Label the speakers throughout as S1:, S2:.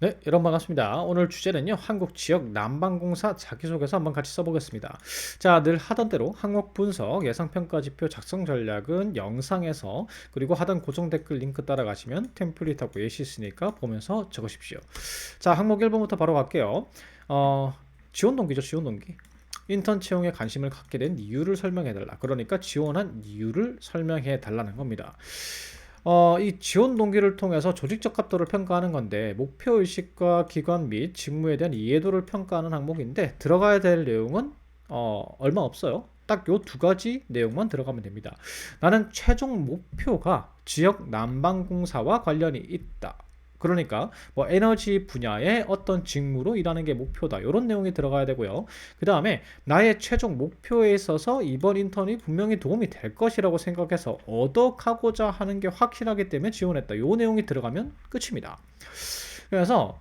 S1: 네, 여러분 반갑습니다. 오늘 주제는요, 한국 지역 난방공사 자기소개서 한번 같이 써보겠습니다. 자, 늘 하던 대로 항목 분석, 예상평가지표 작성 전략은 영상에서 그리고 하단 고정 댓글 링크 따라가시면 템플릿하고 예시 있으니까 보면서 적으십시오. 자, 항목 1번부터 바로 갈게요. 지원 동기죠, 지원 동기. 인턴 채용에 관심을 갖게 된 이유를 설명해달라. 그러니까 지원한 이유를 설명해달라는 겁니다. 이 지원 동기를 통해서 조직적 합도를 평가하는 건데 목표 의식과 기관 및 직무에 대한 이해도를 평가하는 항목인데 들어가야 될 내용은 얼마 없어요. 딱 요 두 가지 내용만 들어가면 됩니다. 나는 최종 목표가 지역 난방공사와 관련이 있다. 그러니까 뭐 에너지 분야의 어떤 직무로 일하는 게 목표다. 이런 내용이 들어가야 되고요. 그 다음에 나의 최종 목표에 있어서 이번 인턴이 분명히 도움이 될 것이라고 생각해서 얻어가고자 하는 게 확실하기 때문에 지원했다. 이 내용이 들어가면 끝입니다. 그래서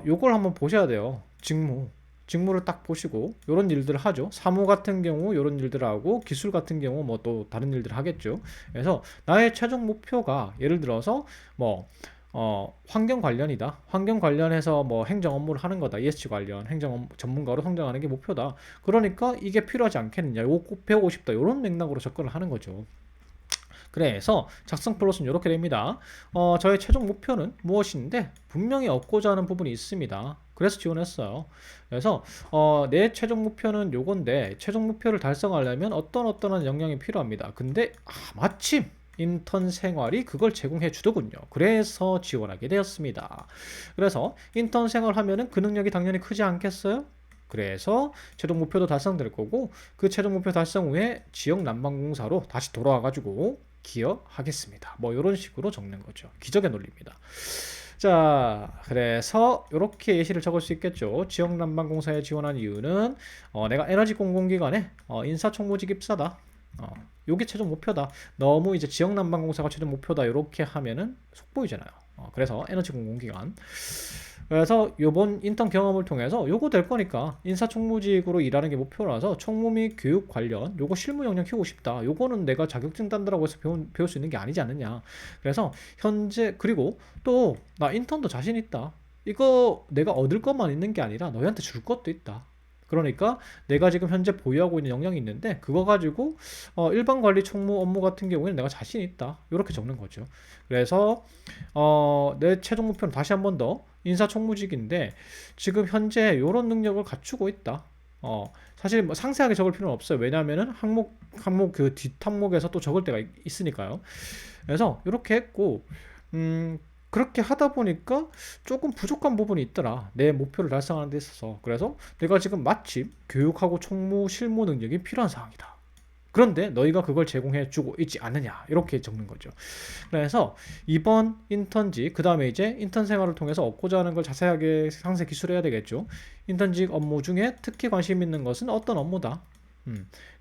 S1: 요걸 한번 보셔야 돼요. 직무를 딱 보시고 요런 일들을 하죠. 사무 같은 경우 요런 일들을 하고 기술 같은 경우 뭐 또 다른 일들을 하겠죠. 그래서 나의 최종 목표가 예를 들어서 뭐 환경 관련이다. 환경 관련해서 뭐 행정 업무를 하는 거다. ESG 관련 행정 전문가로 성장하는 게 목표다. 그러니까 이게 필요하지 않겠느냐. 요거 꼭 배우고 싶다. 이런 맥락으로 접근을 하는 거죠. 그래서 작성 플롯은 이렇게 됩니다. 저의 최종 목표는 무엇인데 분명히 얻고자 하는 부분이 있습니다. 그래서 지원했어요. 그래서 내 최종 목표는 요건데 최종 목표를 달성하려면 어떤 역량이 필요합니다. 근데 마침 인턴 생활이 그걸 제공해 주더군요. 그래서 지원하게 되었습니다. 그래서 인턴 생활하면은 그 능력이 당연히 크지 않겠어요? 그래서 최종 목표도 달성될 거고 그 최종 목표 달성 후에 지역 난방공사로 다시 돌아와 가지고 기여하겠습니다. 뭐 이런 식으로 적는 거죠. 기적의 논리입니다. 자, 그래서 이렇게 예시를 적을 수 있겠죠. 지역난방공사에 지원한 이유는 내가 에너지 공공기관에 인사총무직 입사다. 요게 최종 목표다. 너무 이제 지역난방공사가 최종 목표다. 이렇게 하면은 속 보이잖아요. 그래서 에너지 공공기관. 그래서 요번 인턴 경험을 통해서 요거 될 거니까 인사총무직으로 일하는 게 목표라서 총무 및 교육 관련 요거 실무 역량 키우고 싶다. 요거는 내가 자격증 딴다라고 해서 배울 수 있는 게 아니지 않느냐. 그래서 현재 그리고 또 나 인턴도 자신 있다. 이거 내가 얻을 것만 있는 게 아니라 너희한테 줄 것도 있다. 그러니까 내가 지금 현재 보유하고 있는 역량이 있는데 그거 가지고 일반 관리 총무 업무 같은 경우에는 내가 자신 있다. 이렇게 적는 거죠. 그래서 내 최종 목표는 다시 한 번 더 인사총무직인데 지금 현재 이런 능력을 갖추고 있다. 사실 뭐 상세하게 적을 필요는 없어요. 왜냐하면은 항목 그 뒷항목에서 또 적을 때가 있으니까요. 그래서 이렇게 했고 그렇게 하다 보니까 조금 부족한 부분이 있더라. 내 목표를 달성하는 데 있어서. 그래서 내가 지금 마침 교육하고 총무 실무 능력이 필요한 상황이다. 그런데 너희가 그걸 제공해 주고 있지 않느냐 이렇게 적는 거죠. 그래서 이번 인턴직 그 다음에 이제 인턴 생활을 통해서 얻고자 하는 걸 자세하게 상세 기술해야 되겠죠. 인턴직 업무 중에 특히 관심 있는 것은 어떤 업무다.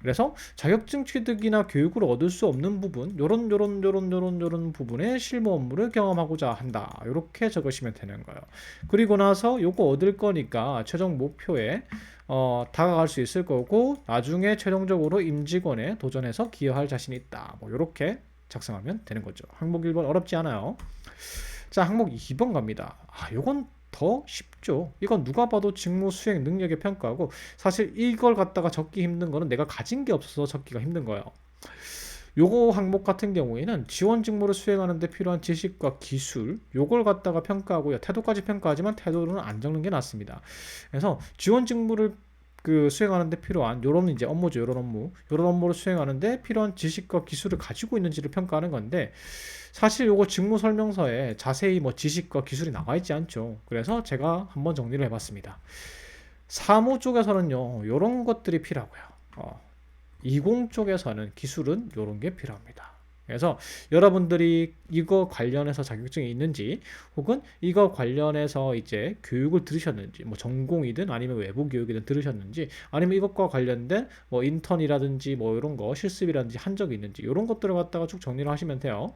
S1: 그래서 자격증 취득이나 교육을 얻을 수 없는 부분 요런 부분의 실무 업무를 경험하고자 한다. 이렇게 적으시면 되는 거예요. 그리고 나서 요거 얻을 거니까 최종 목표에 다가갈 수 있을 거고 나중에 최종적으로 임직원에 도전해서 기여할 자신이 있다. 뭐 이렇게 작성하면 되는 거죠. 항목 1번 어렵지 않아요. 자, 항목 2번 갑니다. 요건 더 쉽죠. 이건 누가 봐도 직무 수행 능력의 평가고 사실 이걸 갖다가 적기 힘든 거는 내가 가진 게 없어서 적기가 힘든 거예요. 요거 항목 같은 경우에는 지원 직무를 수행하는 데 필요한 지식과 기술 요걸 갖다가 평가하고요. 태도까지 평가하지만 태도는 안 적는 게 낫습니다. 그래서 지원 직무를 수행하는 데 필요한 요런 이제 업무죠. 요런 업무를 수행하는 데 필요한 지식과 기술을 가지고 있는지를 평가하는 건데 사실 요거 직무 설명서에 자세히 뭐 지식과 기술이 나와 있지 않죠. 그래서 제가 한번 정리를 해봤습니다. 사무 쪽에서는요, 요런 것들이 필요하고요. 20 쪽에서는 기술은 요런 게 필요합니다. 그래서 여러분들이 이거 관련해서 자격증이 있는지 혹은 이거 관련해서 이제 교육을 들으셨는지 뭐 전공이든 아니면 외부 교육이든 들으셨는지 아니면 이것과 관련된 뭐 인턴이라든지 뭐 이런 거 실습이라든지 한 적이 있는지 이런 것들을 갖다가 쭉 정리를 하시면 돼요.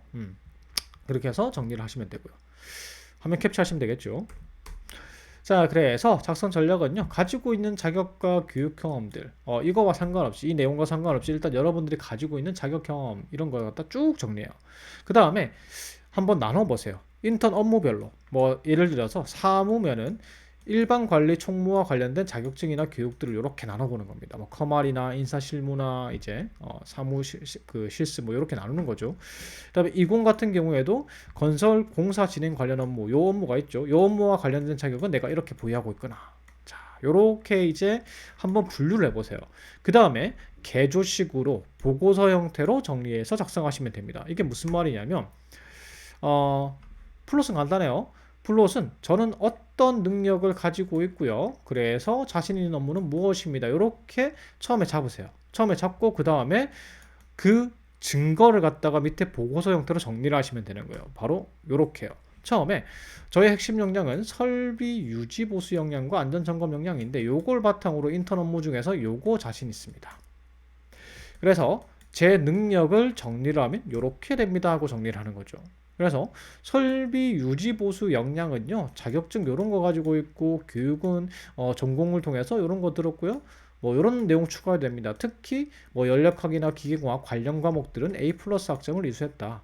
S1: 그렇게 해서 정리를 하시면 되고요. 화면 캡처하시면 되겠죠. 자, 그래서 작성 전략은요, 가지고 있는 자격과 교육 경험들, 이거와 상관없이, 이 내용과 상관없이 일단 여러분들이 가지고 있는 자격 경험, 이런 걸 갖다 쭉 정리해요. 그 다음에 한번 나눠보세요. 인턴 업무별로 뭐 예를 들어서 사무면은 일반 관리 총무와 관련된 자격증이나 교육들을 이렇게 나눠보는 겁니다. 뭐 커말이나 인사실무나 이제 사무 그 실습 뭐 이렇게 나누는 거죠. 그다음에 이공 같은 경우에도 건설 공사 진행 관련 업무 요 업무가 있죠. 요 업무와 관련된 자격은 내가 이렇게 보유하고 있구나. 자, 요렇게 이제 한번 분류를 해보세요. 그 다음에 개조식으로 보고서 형태로 정리해서 작성하시면 됩니다. 이게 무슨 말이냐면 어, 플롯은 간단해요. 플롯은 저는 어떤 능력을 가지고 있고요. 그래서 자신 있는 업무는 무엇입니다. 이렇게 처음에 잡으세요. 처음에 잡고 그 다음에 그 증거를 갖다가 밑에 보고서 형태로 정리를 하시면 되는 거예요. 바로 이렇게요. 처음에 저의 핵심 역량은 설비 유지 보수 역량과 안전 점검 역량인데 요걸 바탕으로 인턴 업무 중에서 요거 자신 있습니다. 그래서 제 능력을 정리를 하면 이렇게 됩니다 하고 정리를 하는 거죠. 그래서 설비 유지 보수 역량은요 자격증 이런 거 가지고 있고 교육은 전공을 통해서 이런 거 들었고요. 뭐 이런 내용 추가됩니다. 특히 뭐 연력학이나 기계공학 관련 과목들은 A 플러스 학점을 이수했다.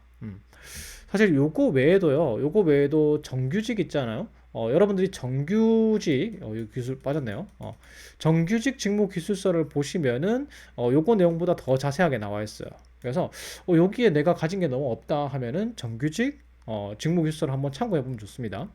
S1: 사실 요거 외에도 정규직 있잖아요. 여러분들이 정규직, 이 기술 빠졌네요. 정규직 직무 기술서를 보시면은, 요거 내용보다 더 자세하게 나와 있어요. 그래서, 여기에 내가 가진 게 너무 없다 하면은 정규직, 직무 기술서를 한번 참고해 보면 좋습니다.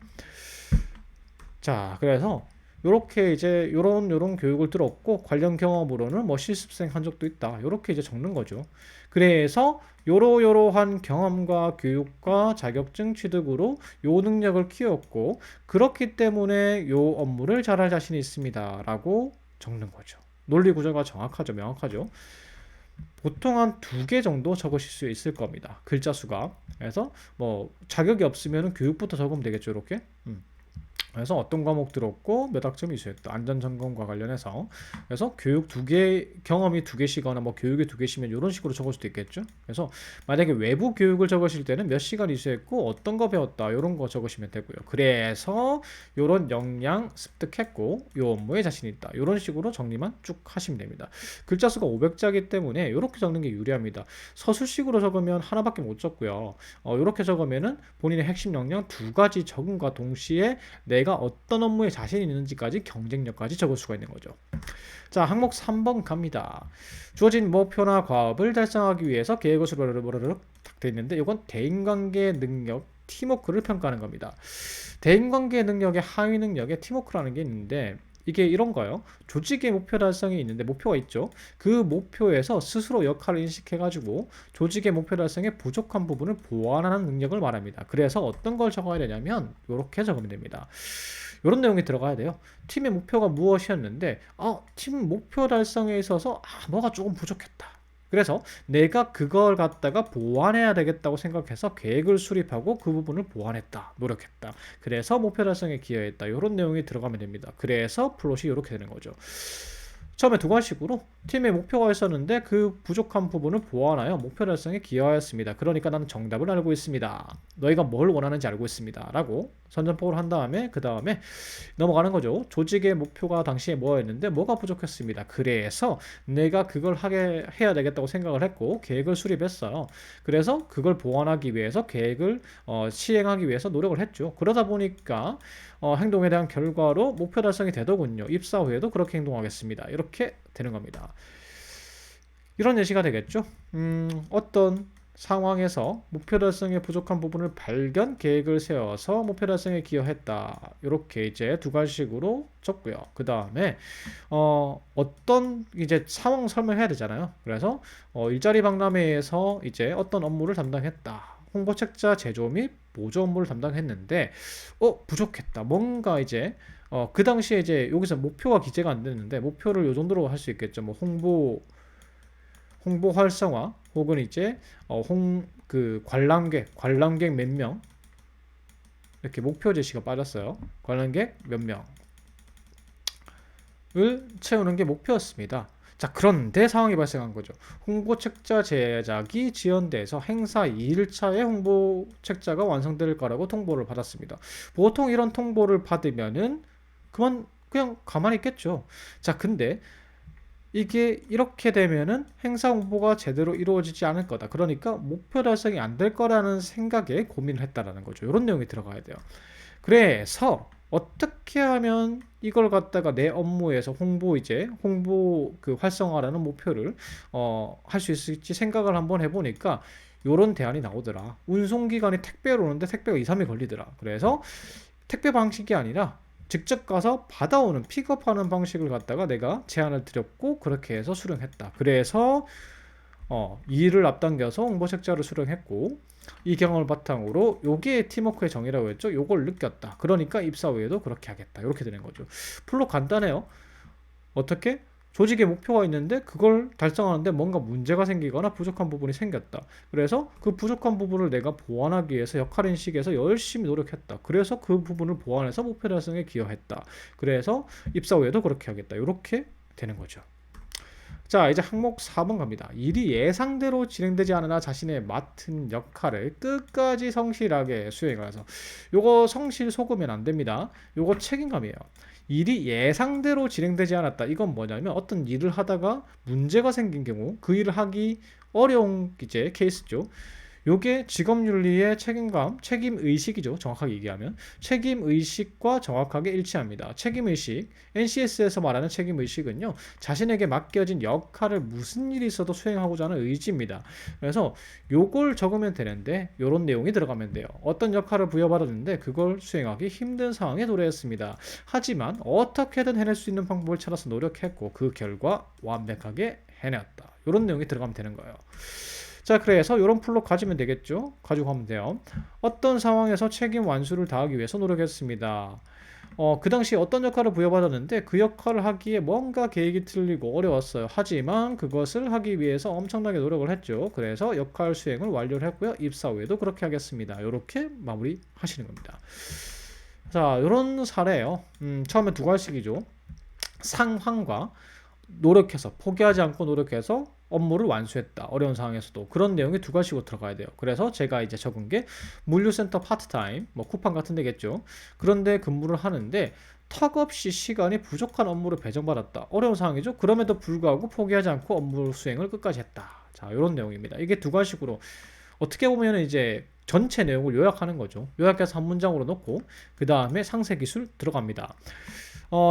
S1: 자, 그래서 요렇게 이제 요런 교육을 들었고 관련 경험으로는 뭐 실습생 한 적도 있다. 요렇게 이제 적는 거죠. 그래서 요러요러한 경험과 교육과 자격증 취득으로 요 능력을 키웠고 그렇기 때문에 요 업무를 잘할 자신이 있습니다라고 적는 거죠. 논리 구조가 정확하죠, 명확하죠. 보통 한 두 개 정도 적으실 수 있을 겁니다. 글자 수가. 그래서 뭐 자격이 없으면 교육부터 적으면 되겠죠, 이렇게. 그래서 어떤 과목 들었고 몇 학점 이수했다. 안전점검과 관련해서. 그래서 교육 두 개, 경험이 두 개시거나 뭐 교육이 두 개시면 이런 식으로 적을 수도 있겠죠. 그래서 만약에 외부 교육을 적으실 때는 몇 시간 이수했고 어떤 거 배웠다. 이런 거 적으시면 되고요. 그래서 이런 역량 습득했고 이 업무에 자신 있다. 이런 식으로 정리만 쭉 하시면 됩니다. 글자 수가 500자이기 때문에 이렇게 적는 게 유리합니다. 서술식으로 적으면 하나밖에 못 적고요. 이렇게 적으면은 본인의 핵심 역량 두 가지 적음과 동시에 내가 어떤 업무에 자신이 있는지까지 경쟁력까지 적을 수가 있는 거죠. 자, 항목 3번 갑니다. 주어진 목표나 과업을 달성하기 위해서 계획을 수르르르르 딱 되어 있는데 이건 대인관계 능력, 팀워크를 평가하는 겁니다. 대인관계 능력의 하위 능력에 팀워크라는 게 있는데 이게 이런 거예요. 조직의 목표 달성이 있는데 목표가 있죠. 그 목표에서 스스로 역할을 인식해가지고 조직의 목표 달성에 부족한 부분을 보완하는 능력을 말합니다. 그래서 어떤 걸 적어야 되냐면 이렇게 적으면 됩니다. 이런 내용이 들어가야 돼요. 팀의 목표가 무엇이었는데 팀 목표 달성에 있어서 뭐가 조금 부족했다. 그래서 내가 그걸 갖다가 보완해야 되겠다고 생각해서 계획을 수립하고 그 부분을 보완했다. 노력했다. 그래서 목표 달성에 기여했다. 이런 내용이 들어가면 됩니다. 그래서 플롯이 이렇게 되는 거죠. 처음에 두 가지식으로 팀의 목표가 있었는데 그 부족한 부분을 보완하여 목표 달성에 기여하였습니다. 그러니까 나는 정답을 알고 있습니다. 너희가 뭘 원하는지 알고 있습니다. 라고 선전포고를 한 다음에 그 다음에 넘어가는 거죠. 조직의 목표가 당시에 뭐였는데 뭐가 부족했습니다. 그래서 내가 그걸 해야 되겠다고 생각을 했고 계획을 수립했어요. 그래서 그걸 보완하기 위해서 계획을 시행하기 위해서 노력을 했죠. 그러다 보니까 행동에 대한 결과로 목표 달성이 되더군요. 입사 후에도 그렇게 행동하겠습니다. 이렇게 되는 겁니다. 이런 예시가 되겠죠. 어떤 상황에서 목표 달성에 부족한 부분을 발견, 계획을 세워서 목표 달성에 기여했다. 이렇게 이제 두 가지식으로 적고요. 그 다음에 어떤 이제 상황 설명해야 되잖아요. 그래서 일자리 박람회에서 이제 어떤 업무를 담당했다. 홍보책자 제조 및 보조 업무를 담당했는데 부족했다. 뭔가 이제 그 당시에 이제 여기서 목표가 기재가 안 됐는데 목표를 요 정도로 할 수 있겠죠. 뭐 홍보 활성화 혹은 이제 그 관람객 몇 명 이렇게 목표 제시가 빠졌어요. 관람객 몇 명을 채우는 게 목표였습니다. 자, 그런데 상황이 발생한 거죠. 홍보책자 제작이 지연돼서 행사 2일차에 홍보책자가 완성될 거라고 통보를 받았습니다. 보통 이런 통보를 받으면은 그냥 가만히 있겠죠. 자, 근데 이게 이렇게 되면은 행사 홍보가 제대로 이루어지지 않을 거다. 그러니까 목표 달성이 안 될 거라는 생각에 고민을 했다라는 거죠. 이런 내용이 들어가야 돼요. 그래서 어떻게 하면 이걸 갖다가 내 업무에서 홍보 그 활성화라는 목표를 할 수 있을지 생각을 한번 해보니까 요런 대안이 나오더라. 운송기간이 택배로 오는데 택배가 2, 3일 걸리더라. 그래서 택배 방식이 아니라 직접 가서 받아오는 픽업하는 방식을 갖다가 내가 제안을 드렸고 그렇게 해서 수령했다. 그래서 이 일을 앞당겨서 홍보 책자를 수령했고 이 경험을 바탕으로 요게 팀워크의 정의라고 했죠. 요걸 느꼈다. 그러니까 입사 후에도 그렇게 하겠다. 이렇게 되는 거죠. 풀로 간단해요. 어떻게? 조직의 목표가 있는데 그걸 달성하는데 뭔가 문제가 생기거나 부족한 부분이 생겼다. 그래서 그 부족한 부분을 내가 보완하기 위해서 역할인식에서 열심히 노력했다. 그래서 그 부분을 보완해서 목표 달성에 기여했다. 그래서 입사 후에도 그렇게 하겠다. 이렇게 되는 거죠. 자, 이제 항목 4번 갑니다. 일이 예상대로 진행되지 않으나 자신의 맡은 역할을 끝까지 성실하게 수행을 해서 요거 성실 속으면 안 됩니다. 요거 책임감이에요. 일이 예상대로 진행되지 않았다. 이건 뭐냐면 어떤 일을 하다가 문제가 생긴 경우 그 일을 하기 어려운 이제 케이스죠. 요게 직업윤리의 책임감, 책임의식이죠. 정확하게 얘기하면 책임의식과 정확하게 일치합니다. 책임의식, NCS에서 말하는 책임의식은요, 자신에게 맡겨진 역할을 무슨 일이 있어도 수행하고자 하는 의지입니다. 그래서 요걸 적으면 되는데 요런 내용이 들어가면 돼요. 어떤 역할을 부여받았는데 그걸 수행하기 힘든 상황에 도래했습니다. 하지만 어떻게든 해낼 수 있는 방법을 찾아서 노력했고 그 결과 완벽하게 해냈다. 요런 내용이 들어가면 되는 거예요. 자, 그래서 이런 풀로 가지면 되겠죠. 가지고 가면 돼요. 어떤 상황에서 책임 완수를 다하기 위해서 노력했습니다. 그 당시 어떤 역할을 부여받았는데 그 역할을 하기에 뭔가 계획이 틀리고 어려웠어요. 하지만 그것을 하기 위해서 엄청나게 노력을 했죠. 그래서 역할 수행을 완료를 했고요. 입사 후에도 그렇게 하겠습니다. 이렇게 마무리 하시는 겁니다. 자, 이런 사례예요. 처음에 두 가지씩이죠. 상황과 노력해서 포기하지 않고 노력해서 업무를 완수했다. 어려운 상황에서도 그런 내용이 두 가지로 들어가야 돼요. 그래서 제가 이제 적은 게 물류센터 파트타임, 뭐 쿠팡 같은 데겠죠. 그런데 근무를 하는데 턱없이 시간이 부족한 업무를 배정받았다. 어려운 상황이죠. 그럼에도 불구하고 포기하지 않고 업무 수행을 끝까지 했다. 자, 이런 내용입니다. 이게 두 가지로 어떻게 보면 이제 전체 내용을 요약하는 거죠. 요약해서 한 문장으로 놓고 그 다음에 상세 기술 들어갑니다.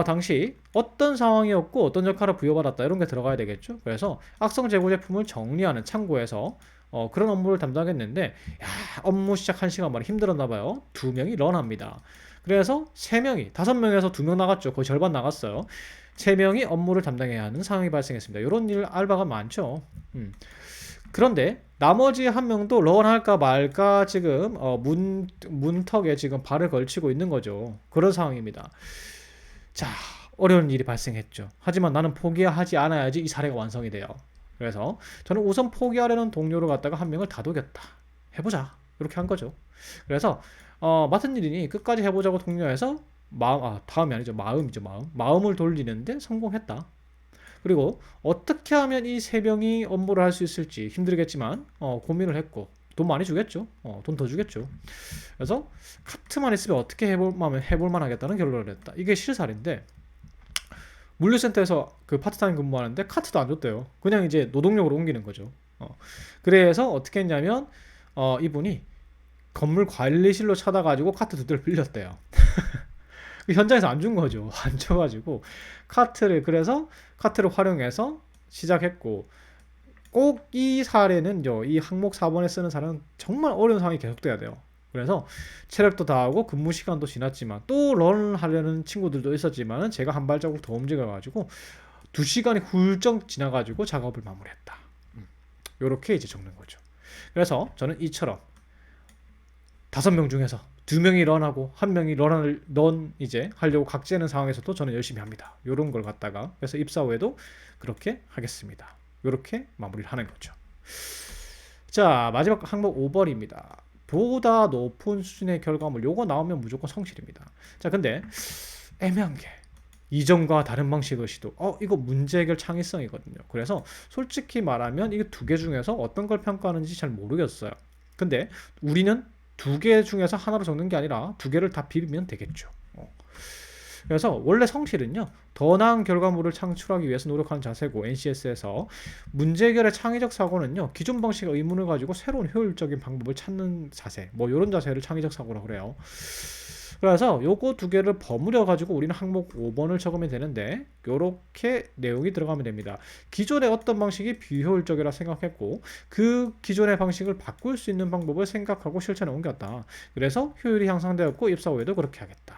S1: 당시 어떤 상황이었고 어떤 역할을 부여받았다 이런 게 들어가야 되겠죠. 그래서 악성 재고 제품을 정리하는 창고에서 그런 업무를 담당했는데 야, 업무 시작 1시간 만에 힘들었나 봐요. 2명이 런합니다. 그래서 3명이 5명에서 2명 나갔죠. 거의 절반 나갔어요. 3명이 업무를 담당해야 하는 상황이 발생했습니다. 이런 일 알바가 많죠. 그런데 나머지 한 명도 런할까 말까 지금 문턱에 지금 발을 걸치고 있는 거죠. 그런 상황입니다. 자, 어려운 일이 발생했죠. 하지만 나는 포기하지 않아야지 이 사례가 완성이 돼요. 그래서 저는 우선 포기하려는 동료를 갖다가 한 명을 다독였다. 해보자. 이렇게 한 거죠. 그래서 맡은 일이니 끝까지 해보자고 독려해서 다음이 아니죠. 마음이죠. 마음을 돌리는데 성공했다. 그리고 어떻게 하면 이 세 명이 업무를 할 수 있을지 힘들겠지만 고민을 했고 돈 많이 주겠죠. 돈 더 주겠죠. 그래서 카트만 있으면 어떻게 해볼 만하겠다는 결론을 했다. 이게 실살인데 물류센터에서 그 파트타임 근무하는데 카트도 안 줬대요. 그냥 이제 노동력으로 옮기는 거죠. 그래서 어떻게 했냐면 이분이 건물 관리실로 찾아가지고 카트 2대를 빌렸대요. 현장에서 안 준 거죠. 안 줘가지고 그래서 카트를 활용해서 시작했고 꼭 이 사례는요. 이 항목 4번에 쓰는 사례는 정말 어려운 상황이 계속돼야 돼요. 그래서 체력도 다하고 근무 시간도 지났지만 또 런하려는 친구들도 있었지만 제가 한 발자국 더 움직여가지고 2시간이 훌쩍 지나가지고 작업을 마무리했다. 요렇게 이제 적는 거죠. 그래서 저는 이처럼 5명 중에서 2명이 런하고 1명이 런 이제 하려고 각재는 상황에서도 저는 열심히 합니다. 요런 걸 갖다가 그래서 입사 후에도 그렇게 하겠습니다. 요렇게 마무리를 하는 거죠. 자, 마지막 항목 5번입니다. 보다 높은 수준의 결과물 요거 나오면 무조건 성실입니다. 자, 근데 애매한 게 이전과 다른 방식의 시도 이거 문제 해결 창의성이거든요. 그래서 솔직히 말하면 이게 2개 중에서 어떤 걸 평가하는지 잘 모르겠어요. 근데 우리는 2개 중에서 하나로 적는 게 아니라 2개를 다 비비면 되겠죠. 그래서 원래 성실은요, 더 나은 결과물을 창출하기 위해서 노력하는 자세고, NCS에서 문제 해결의 창의적 사고는요, 기존 방식의 의문을 가지고 새로운 효율적인 방법을 찾는 자세, 뭐 이런 자세를 창의적 사고라고 그래요. 그래서 요거 두 개를 버무려 가지고 우리는 항목 5번을 적으면 되는데, 요렇게 내용이 들어가면 됩니다. 기존의 어떤 방식이 비효율적이라 생각했고, 그 기존의 방식을 바꿀 수 있는 방법을 생각하고 실천에 옮겼다. 그래서 효율이 향상되었고, 입사 후에도 그렇게 하겠다.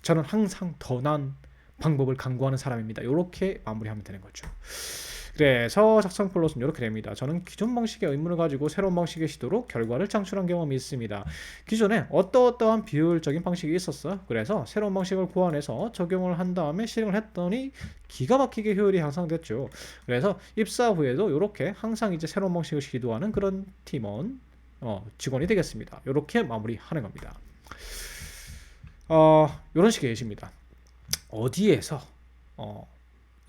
S1: 저는 항상 더 나은 방법을 강구하는 사람입니다. 이렇게 마무리하면 되는 거죠. 그래서 작성 플롯은 이렇게 됩니다. 저는 기존 방식의 의문을 가지고 새로운 방식의 시도로 결과를 창출한 경험이 있습니다. 기존에 어떠한 비효율적인 방식이 있었어요. 그래서 새로운 방식을 고안해서 적용을 한 다음에 실행을 했더니 기가 막히게 효율이 향상됐죠. 그래서 입사 후에도 이렇게 항상 이제 새로운 방식을 시도하는 그런 팀원, 직원이 되겠습니다. 이렇게 마무리하는 겁니다. 이런 식의 예시입니다. 어디에서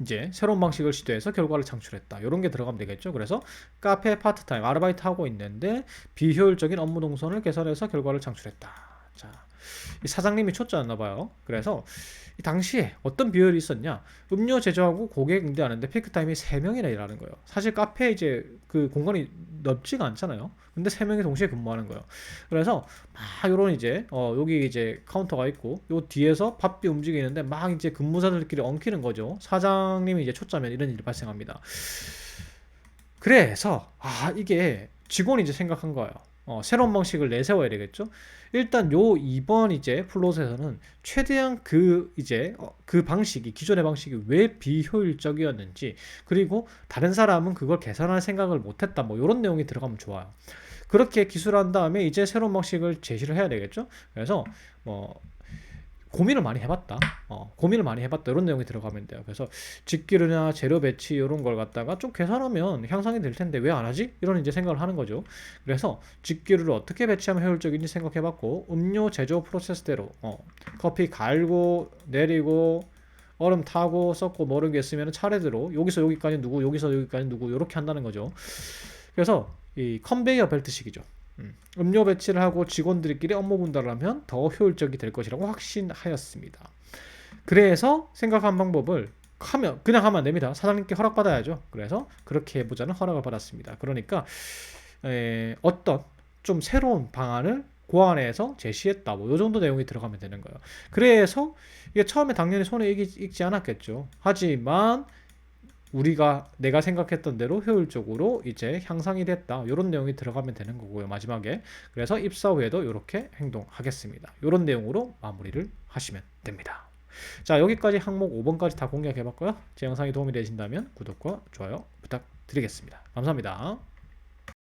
S1: 이제 새로운 방식을 시도해서 결과를 창출했다. 이런 게 들어가면 되겠죠. 그래서 카페 파트타임 아르바이트 하고 있는데 비효율적인 업무 동선을 개선해서 결과를 창출했다. 자, 이 사장님이 초짜였나 봐요. 그래서 이 당시에 어떤 비효율이 있었냐? 음료 제조하고 고객 응대하는데 피크타임이 3명이나 일하는 거예요. 사실 카페에 이제 그 공간이 넓지가 않잖아요. 근데 3명이 동시에 근무하는 거예요. 그래서 막 요런 이제 여기 이제 카운터가 있고 요 뒤에서 바삐 움직이는데 막 이제 근무자들끼리 엉키는 거죠. 사장님이 이제 초짜면 이런 일이 발생합니다. 그래서 이게 직원이 이제 생각한 거예요. 새로운 방식을 내세워야 되겠죠. 일단 요 2번 이제 플롯에서는 최대한 그 이제 그 방식이 기존의 방식이 왜 비효율적이었는지, 그리고 다른 사람은 그걸 개선할 생각을 못했다, 뭐 이런 내용이 들어가면 좋아요. 그렇게 기술한 다음에 이제 새로운 방식을 제시를 해야 되겠죠. 그래서 뭐 고민을 많이 해봤다. 고민을 많이 해봤다. 이런 내용이 들어가면 돼요. 그래서 직기류나 재료 배치 이런 걸 갖다가 좀 개선하면 향상이 될 텐데 왜 안 하지? 이런 이제 생각을 하는 거죠. 그래서 직기류를 어떻게 배치하면 효율적인지 생각해봤고, 음료 제조 프로세스대로 커피 갈고 내리고 얼음 타고 섞고 뭐 이런 게 있으면 차례대로 여기서 여기까지 누구, 여기서 여기까지 누구 이렇게 한다는 거죠. 그래서 이 컨베이어 벨트식이죠. 음료 배치를 하고 직원들끼리 업무 분담을 하면 더 효율적이 될 것이라고 확신하였습니다. 그래서 생각한 방법을 그냥 하면 안 됩니다. 사장님께 허락받아야죠. 그래서 그렇게 해보자는 허락을 받았습니다. 그러니까 어떤 좀 새로운 방안을 고안해서 제시했다. 뭐 이 정도 내용이 들어가면 되는 거예요. 그래서 이게 처음에 당연히 손에 익지 않았겠죠. 하지만 내가 생각했던 대로 효율적으로 이제 향상이 됐다. 이런 내용이 들어가면 되는 거고요. 마지막에. 그래서 입사 후에도 이렇게 행동하겠습니다. 이런 내용으로 마무리를 하시면 됩니다. 자, 여기까지 항목 5번까지 다 공략해 봤고요. 제 영상이 도움이 되신다면 구독과 좋아요 부탁드리겠습니다. 감사합니다.